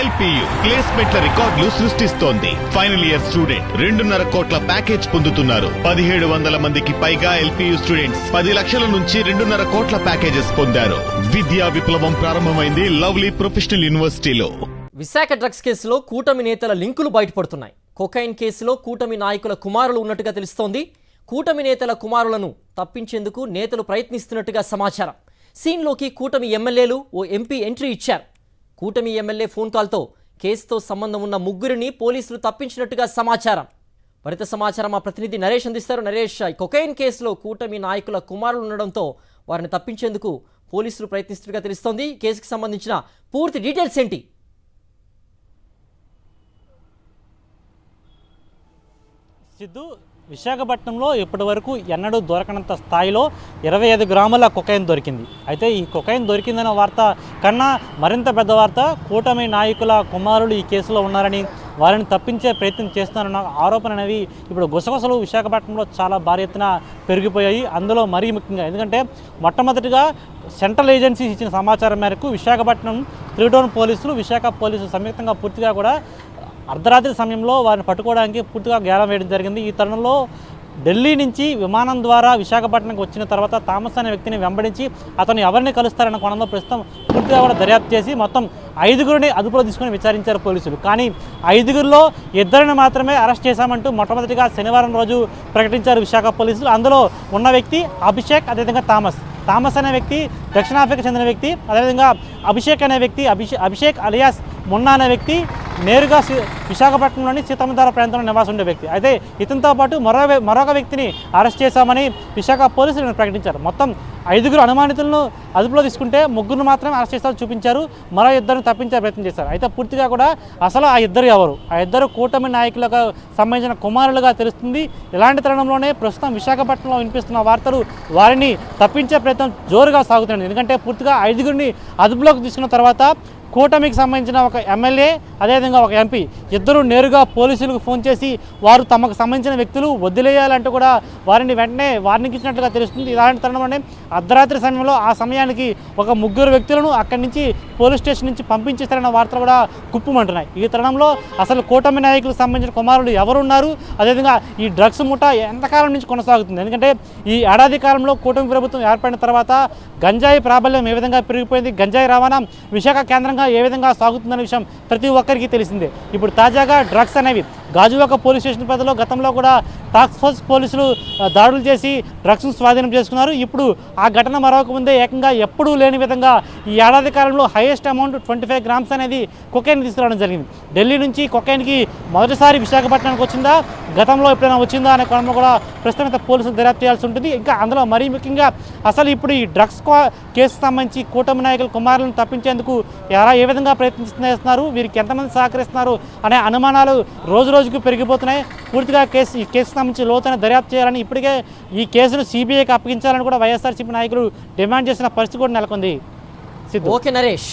LPU ప్లేస్మెంట్ల రికార్డులు సృష్టిస్తోంది. Final year student 2.5 కోట్ల ప్యాకేజ్ పొందుతున్నారు. 1700 మందికి పైగా ఎల్పియు స్టూడెంట్స్ 10 లక్షల నుంచి 2.5 కోట్ల ప్యాకేజెస్ పొందారు. విద్యా విప్లవం ప్రారంభమైంది లవ్లీ ప్రొఫెషనల్ యూనివర్సిటీలో. విశాఖ డ్రగ్స్ కేసులో కూటమి నేతల లింకులు బయటపడుతున్నాయి. కొకైన్ కేసులో కూటమి నాయకుల కుమారులు ఉన్నట్టుగా తెలుస్తోంది. కూటమి నేతల కుమారులను తప్పించేందుకు నేతలు ప్రయత్నిస్తున్నట్టుగా సమాచారం. సీన్లోకి కూటమి ఎమ్మెల్యేలు ఓ ఎంపీ ఎంట్రీ ఇచ్చారు. కూటమి ఎమ్మెల్యే ఫోన్ కాల్తో కేసుతో సంబంధం ఉన్న ముగ్గురిని పోలీసులు తప్పించినట్టుగా సమాచారం. మరింత సమాచారం మా ప్రతినిధి నరేష్ అందిస్తారు. నరేష్, కొకైన్ కేసులో కూటమి నాయకుల కుమారులు ఉండడంతో వారిని తప్పించేందుకు పోలీసులు ప్రయత్నిస్తున్నట్టుగా తెలుస్తోంది. కేసుకు సంబంధించిన పూర్తి డీటెయిల్స్ ఏంటి? సిద్ధు, విశాఖపట్నంలో ఇప్పటి వరకు ఎన్నడూ దొరకనంత స్థాయిలో 25 గ్రాముల కొకైన్ దొరికింది. అయితే ఈ కొకైన్ దొరికిందన్న వార్త కన్నా మరింత పెద్ద వార్త, కూటమి నాయకుల కుమారులు ఈ కేసులో ఉన్నారని, వారిని తప్పించే ప్రయత్నం చేస్తున్నారన్న ఆరోపణ అనేవి ఇప్పుడు గుసగుసలు విశాఖపట్నంలో చాలా భారీ ఎత్తున పెరిగిపోయాయి. అందులో మరీ ముఖ్యంగా ఎందుకంటే మొట్టమొదటిగా సెంట్రల్ ఏజెన్సీస్ ఇచ్చిన సమాచారం మేరకు విశాఖపట్నం 3 టౌన్ పోలీసులు, విశాఖ పోలీసులు సంయుక్తంగా పూర్తిగా కూడా అర్ధరాత్రి సమయంలో వారిని పట్టుకోవడానికి పూర్తిగా గేలం వేయడం జరిగింది. ఈ తరుణంలో ఢిల్లీ నుంచి విమానం ద్వారా విశాఖపట్నంకి వచ్చిన తర్వాత థామస్ అనే వ్యక్తిని వెంబడించి అతను ఎవరిని కలుస్తారన్న కోణంలో ప్రస్తుతం పూర్తిగా కూడా దర్యాప్తు చేసి మొత్తం 5గురిని అదుపులో తీసుకొని విచారించారు పోలీసులు. కానీ 5గురిలో 2 మాత్రమే అరెస్ట్ చేశామంటూ మొట్టమొదటిగా శనివారం రోజు ప్రకటించారు విశాఖ పోలీసులు. అందులో ఉన్న వ్యక్తి అభిషేక్, అదేవిధంగా థామస్ అనే వ్యక్తి దక్షిణాఫ్రికా చెందిన వ్యక్తి, అదేవిధంగా అభిషేక్ అనే వ్యక్తి అభిషేక్ అలియాస్ మున్నా అనే వ్యక్తి నేరుగా విశాఖపట్నంలోని సీతమ్మధార ప్రాంతంలో నివాసం ఉండే వ్యక్తి. అయితే ఇతనితో పాటు మరొక వ్యక్తిని అరెస్ట్ చేశామని విశాఖ పోలీసులు ప్రకటించారు. మొత్తం 5గురు అనుమానితులను అదుపులో తీసుకుంటే 3 మాత్రమే అరెస్ట్ చేస్తారని చూపించారు. మరో 2 తప్పించే ప్రయత్నం చేశారు. అయితే పూర్తిగా కూడా అసలు ఆ 2 ఎవరు? ఆ 2 కూటమి నాయకులకు సంబంధించిన కుమారులుగా తెలుస్తుంది. ఇలాంటి తరుణంలోనే ప్రస్తుతం విశాఖపట్నంలో వినిపిస్తున్న వార్తలు వారిని తప్పించే ప్రయత్నం జోరుగా సాగుతుంది. ఎందుకంటే పూర్తిగా 5గురిని అదుపులోకి తీసుకున్న తర్వాత కూటమికి సంబంధించిన ఒక ఎమ్మెల్యే, అదేవిధంగా ఒక ఎంపీ 2 నేరుగా పోలీసులకు ఫోన్ చేసి వారు తమకు సంబంధించిన వ్యక్తులు వదిలేయాలంటూ కూడా వారిని వెంటనే వార్నింగ్ ఇచ్చినట్లుగా తెలుస్తుంది. ఇలాంటి తరుణంలోనే అర్ధరాత్రి సమయంలో ఆ సమయానికి ఒక 3 వ్యక్తులను అక్కడి నుంచి పోలీస్ స్టేషన్ నుంచి పంపించేస్తారన్న వార్తలు కూడా కుప్పుమంటున్నాయి. ఈ తరుణంలో అసలు కూటమి నాయకులకు సంబంధించిన కుమారులు ఎవరున్నారు, అదేవిధంగా ఈ డ్రగ్స్ ముఠా ఎంతకాలం నుంచి కొనసాగుతుంది? ఎందుకంటే ఈ ఏడాది కాలంలో కూటమి ప్రభుత్వం ఏర్పడిన తర్వాత గంజాయి ప్రాబల్యం ఏ విధంగా పెరిగిపోయింది, గంజాయి రవాణా విశాఖ కేంద్రంగా ఏ విధంగా సాగుతుందనే విషయం ప్రతి ఒక్కరికి తెలిసిందే. ఇప్పుడు తాజాగా డ్రగ్స్ అనేవి గాజువాక పోలీస్ స్టేషన్ పరిధిలో గతంలో కూడా టాస్క్ ఫోర్స్ పోలీసులు దాడులు చేసి డ్రగ్స్ను స్వాధీనం చేసుకున్నారు. ఇప్పుడు ఆ ఘటన మరొక ముందే ఏకంగా ఎప్పుడూ లేని విధంగా ఈ ఏడాది కాలంలో హైయెస్ట్ అమౌంట్ 25 గ్రామ్స్ అనేది కొకైన్ తీసుకురావడం జరిగింది. ఢిల్లీ నుంచి కొకైన్కి మొదటిసారి విశాఖపట్నానికి వచ్చిందా, గతంలో ఎప్పుడైనా వచ్చిందా అనే కోణంలో కూడా ప్రస్తుతం పోలీసులు దర్యాప్తు చేయాల్సి ఉంటుంది. ఇంకా అందులో మరీ ముఖ్యంగా అసలు ఇప్పుడు ఈ డ్రగ్స్ కేసుకు సంబంధించి కూటమి నాయకుల కుమారులను తప్పించేందుకు ఏ విధంగా ప్రయత్నిస్తున్నారు, వీరికి ఎంతమంది సహకరిస్తున్నారు అనే అనుమానాలు రోజు రోజుకు పెరిగిపోతున్నాయి. పూర్తిగా ఈ కేసుకు సంబంధించి లోతైన దర్యాప్తు చేయాలని, ఇప్పటికే ఈ కేసును సిబిఐకి అప్పగించాలని కూడా వైఎస్ఆర్సీపీ నాయకులు డిమాండ్ చేసిన పరిస్థితి కూడా నెలకొంది. ఓకే నరేష్.